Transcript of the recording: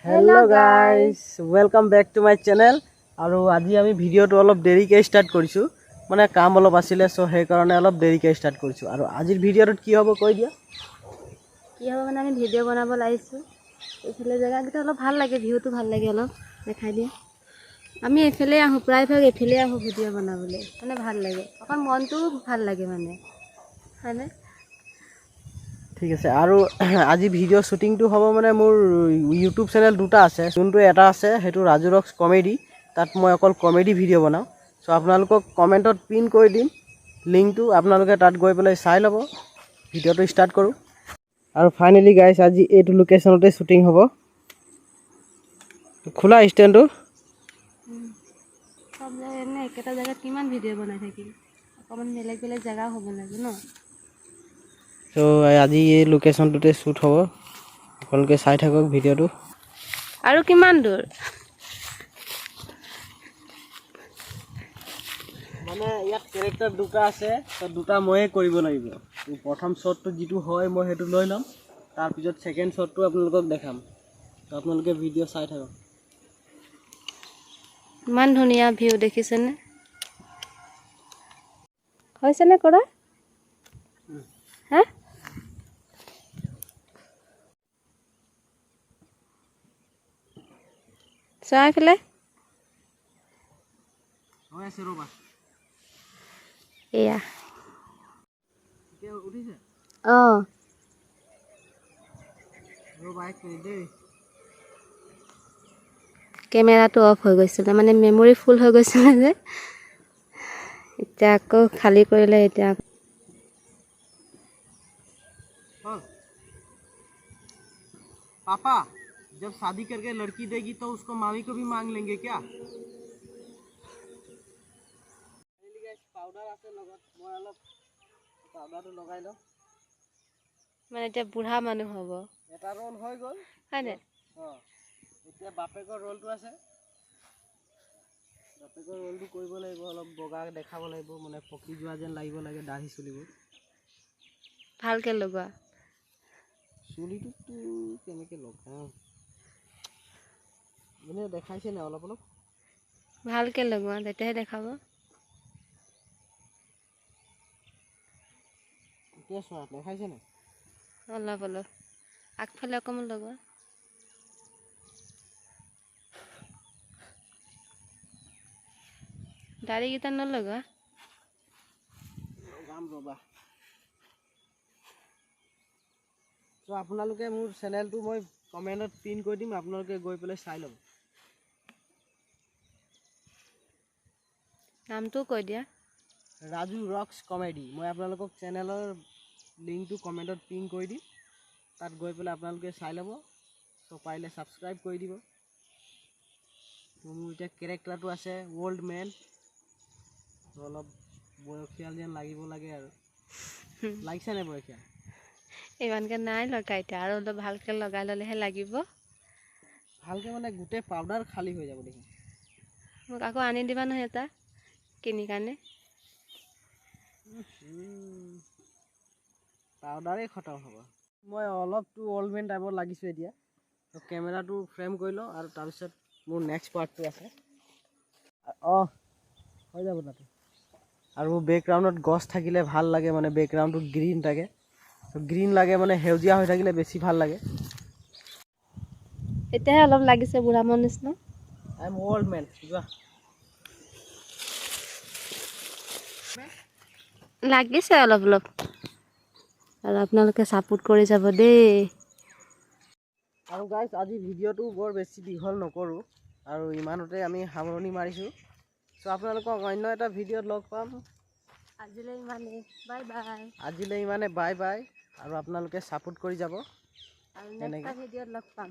Hello guys, welcome back to my channel. আৰু আজি আমি ভিডিওটো অলপ দেৰিকৈ ষ্টাৰ্ট কৰিছো মানে কাম অলপ আছিল সো সেই কাৰণে অলপ দেৰিকৈ ষ্টাৰ্ট কৰিছো আৰু আজিৰ ভিডিওটো কি হ'ব কৈ দিয়া কি হ'ব মানে আমি ভিডিও বনাব লাইছো এফালে জায়গাটা অলপ ভাল লাগে ভিউটো ভাল লাগে অলপ দেখাই দিয়া আমি এফালে আহো প্ৰায় ভাগ এফালে আহো ভিডিও বনাবলৈ মানে ভাল লাগে অকন মনটো ভাল লাগে মানে হয়নে ঠিক আছে আৰু আজি ভিডিও শুটিংটো হ'ব মানে মোৰ ইউটিউব চেনেল দুটা আছে যোনটো এটা আছে হেতু ৰাজু ৰক্স কমেডি তাত মই অকল কমেডি ভিডিও বনাও সো আপোনালোকক কমেন্টত পিন কৰি দিম লিংকটো আপোনালোকে তাত গৈ পেলাই চাই ল'ব ভিডিওটো ষ্টাৰ্ট কৰো আৰু ফাইনালি গাইস আজি এইটো লোকেশনতে শুটিং হ'ব খোলা ষ্টেণ্ডটো সব এনে একটা জায়গা কিমান ভিডিও বনাই থাকিম অকমান বেলেগ বেলেগ জায়গা হ'ব লাগে ন সো আজি এই লোকেশনটোতে শুট হ'ব আপোনালোকে চাই থাকক ভিডিওটো আৰু কিমান দূৰ মানে ইয়াত ক্যাৰেক্টাৰ দুটা আছে তো দুটা ময়ে কৰিব লাগিব প্ৰথম শ্বটটো যেটো হয় মই হেতু লৈ লম তাৰ পিছত সেকেন্ড শ্বটটো আপোনালোকক দেখাম তো আপোনালোকে ভিডিও চাই থাকক মান ধুনিয়া ভিউ দেখিছেনে হৈছেনে কৰা হা চাই ফেলে হৈ আছে ৰবা এয়া এতিয়া উঠিছে ৰবা এক মিনিট দেই কেমেৰাটো অফ হৈ গৈছিল মানে মেমৰি ফুল হৈ গৈছিল যে এতিয়া আকৌ খালি কৰিলে এতিয়া पापा जब शादी करके लड़की देगी तो उसको मामी को भी मांग लेंगे क्या पाउडर আছে লগত মই অলপ পাউডাৰটো লগাই লওঁ মানে এতিয়া বুঢ়া মানুহ হ'ব এটা ৰোল হৈ গল হয়নে এতিয়া বাপেকৰ ৰোলটো আছে বাপেকৰ ৰোলটো কৰিব লাগিব অলপ বগা দেখাব লাগিব মানে পকি যোৱা যেন লাগিব লাগে দাঢ়ি চুলিবোৰ ভালকে লগা চুলিটো কেনেকে লগাও মানে দেখাইছে না অলপ অলপ ভালকে লগা তেতিয়াহে দেখাব এতিয়া চোৱা দেখাইছে না অলপ অলপ আগফালে অকমান লগা দাড়ি গিটা নলগা গাম ৰবা তো আপোনালোকে মোৰ চেনেলটো মই কমেন্টত পিন কৰি দিম আপোনালোকে গৈ পেলাই চাই ল'ব নামটো কৈ দিয়া ৰাজু ৰক্স কমেডি মই আপোনালোকক চেনেলৰ লিংকটো কমেন্টত পিন কৰি দিম তাত গৈ পেলাই আপোনালোকে চাই ল'ব তো পাৰিলে সাবস্ক্ৰাইব কৰি দিব তো মোৰ এতিয়া ক্যাৰেক্টাৰটো আছে ওল্ড ম্যান অলপ বয়সীয়াল যেন লাগিব লাগে আৰু লাগিছে নে বয়সীয়াল ইমানকে নাই লগা এতিয়া আৰু অলপ ভালকে লগাই ললেহে লাগিব ভালকে মানে গোটেই পাউডাৰ খালি হৈ যাব দেখি মোক আকৌ আনি দিবা নহয় এটা কিনি কানে পাউডাৰে খতম হ'ব মই অলপটো ওল্ড ম্যান টাইপৰ লাগিছে এতিয়া তো কেমেৰাটো ফ্ৰেম কৰি লওঁ আৰু তাৰ পিছত মোৰ নেক্সট পাৰ্টটো আছে হৈ যাব তাতে আৰু বেকগ্ৰাউণ্ডত গছ থাকিলে ভাল লাগে মানে বেকগ্ৰাউণ্ডটো গ্ৰীন থাকে তো গ্ৰীন লাগে মানে হেউজিয়া হৈ থাকিলে বেছি ভাল লাগে এতিয়াহে অলপ লাগিছে বুঢ়া মন নিচিনা আই এম ওল্ড ম্যান লাগিছে অলপ অলপ আৰু আপোনালোকে সাপোৰ্ট কৰি যাব দেই আৰু গাইস আজি ভিডিওটো বৰ বেছি দীঘল নকৰোঁ আৰু ইমানতে আমি সামৰণি মাৰিছোঁ সো আপোনালোকক অন্য এটা ভিডিওত লগ পাম আজিলৈ ইমানে বাই বাই আৰু আপোনালোকে সাপোৰ্ট কৰি যাব আৰু নেক্সট ভিডিওত লগ পাম